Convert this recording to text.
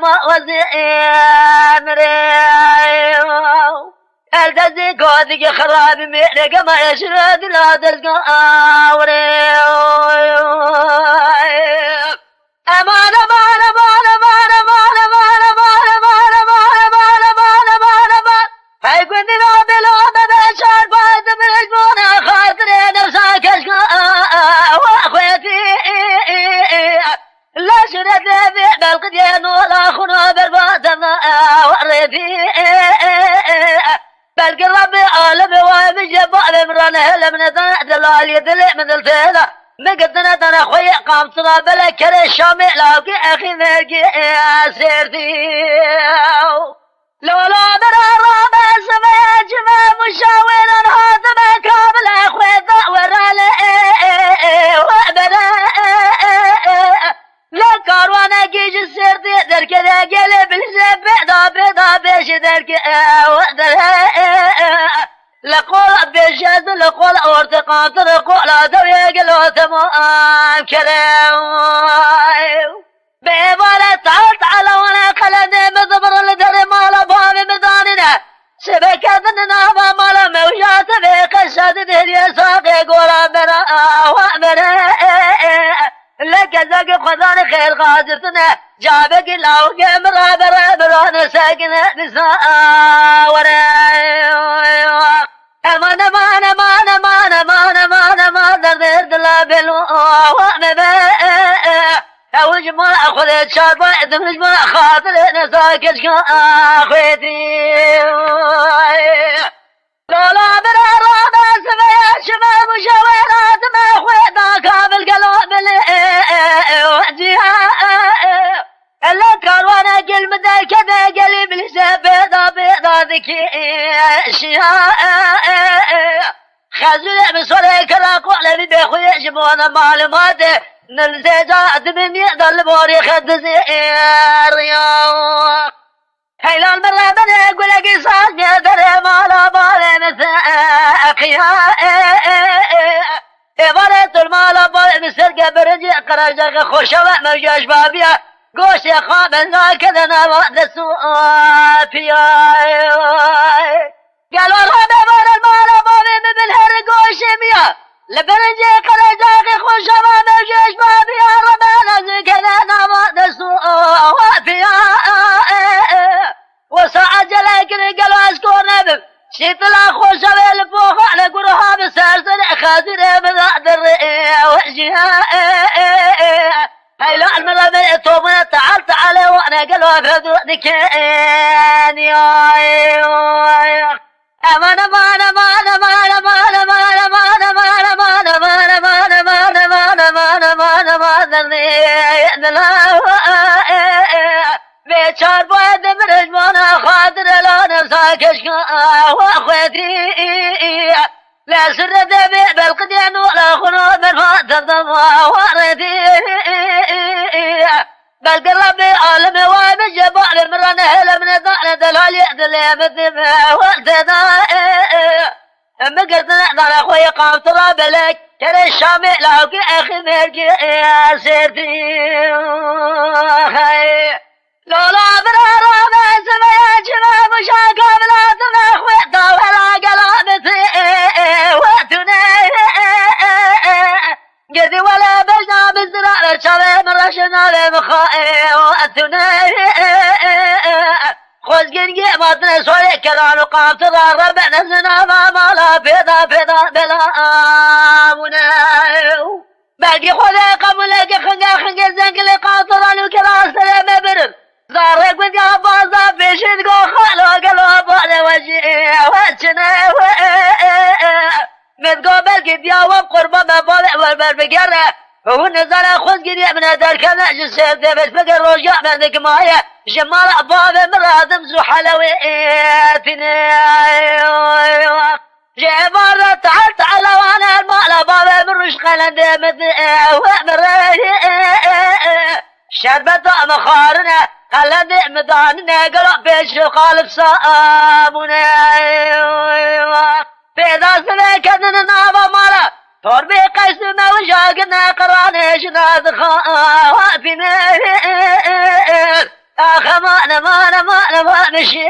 ما وزين ريو الدزي كودي خراب ميرك ما يشرد لا تسقى وريو أمان أمان أمان أمان أمان أمان أمان أمان أمان أمان أمان أمان أمان هاي كنت نابلو بشار بعد من أجمونا خاطري نفسك أشقى وأخوتي لا شرد في بالقدين ولا خنا بالباطن وريتي بلقي ربي عالم ومجب بمرانه لمن دلال يدلي من الفيلة مقدنا انا خوي قامتنا بلا كري شامي لاقي اخي مرقي سيرتي لولا درا رابع سمايا جمع مشاوير هاتم كامل اخوي ورا لي وابدا لا كاروانا جيج السيرتي درك ذا قلب الزب بيضا بيش درك ودر لقول بيشاد لقول ارتقاط لقول دوي قلو تمام كلام بيبالة تعال تعال وانا قلدي مضبر لدري مالا بابي مداننا شبكتنا مالا موجات بقشاد دهري ساقي قولا بنا وامنا لك زاق خذان خير غادرتنا جابك لو قمر برابر ساقنا نساء ورا امان امان امان امان امان امان امان درد لا بلو وامنا اوج ما اخذ شاربا ادمج ما خاطر نساكش اخوتي لولا برا رابع سمايا شباب وشويرات ما خويتا كامل قلوب وجهها الا كاروانا كلمة كذا قلب لسه بيضا بيضا ذكي اشياء خزول بصوري كراكو لبي بيخوي جبونا معلومات نلزيجات من يقدر بوري خد زير يا هيلا المرة بنا يقول لك صاص يدري مالا بالي مثاقيا إبارة المالا بالي مسرقة برجي قرجة خوشة موجة شبابية قوش يا خامن كذا نواد السوافيا قالوا الغدا بار المالا بالي من هرقوش ميا لبرجي قرجة خوشة موجة شبابية ربنا كذا نواد السوافيا وساعة جلاكن قالوا اسكور نبب شيت لا خوش بالفوق على قروها بسرسل خازر من الرئي وجهها هاي لا المرة تومنا تعال تعال وانا قالوا بهدو دكان يا امان امان امان امان امان امان امان امان امان امان امان امان امان امان امان امان بيشار بعد من رجمانا خاطر لا نساكش واخوتي لا سر دبي بالقدين ولا خنود من فاتر دموا وردي بل قربي عالمي وامي جبال مرانه هلا من دعنا دلال يأدل مثل والتدا اما قلت نحن اخوي قام تراب لك كان الشامي لاقي اخي مرقي سيرتي لولا برا رابع سمايا جمع مشاكا بلا تبخ ويتا ولا قلابتي واتنا قدي ولا بجنا بالزراع الشبه من رشنا بمخائي واتنا خوز قنقي ماتنا سوري كلان وقام تضار ربعنا زنا ما مالا بيضا بيضا بلا آمنا باقي خوذي قبلك خنقا زنقلي قاطران وكراس سلام برر زارك من قابازا بيشد قو خالو قلو بالي وجهي واتنا من قبل قبيا وقربا مبالي والبر بقرة هو نزال خوز قريب من هدار كنا جسير ديبت بقر رجع من ذك مايا جمال أبابي مرادم زو حلويتنا جبارة تعال تعال وانا المال بابي من رشق لندمت ومرأي شربت مخارنا خلد مداننا قلب بيش قالب صامنا بيضا سبيكتنا نابا مالا تربي قيسنا وشاقنا قرانيش نادخا وفينا خمان ما مشي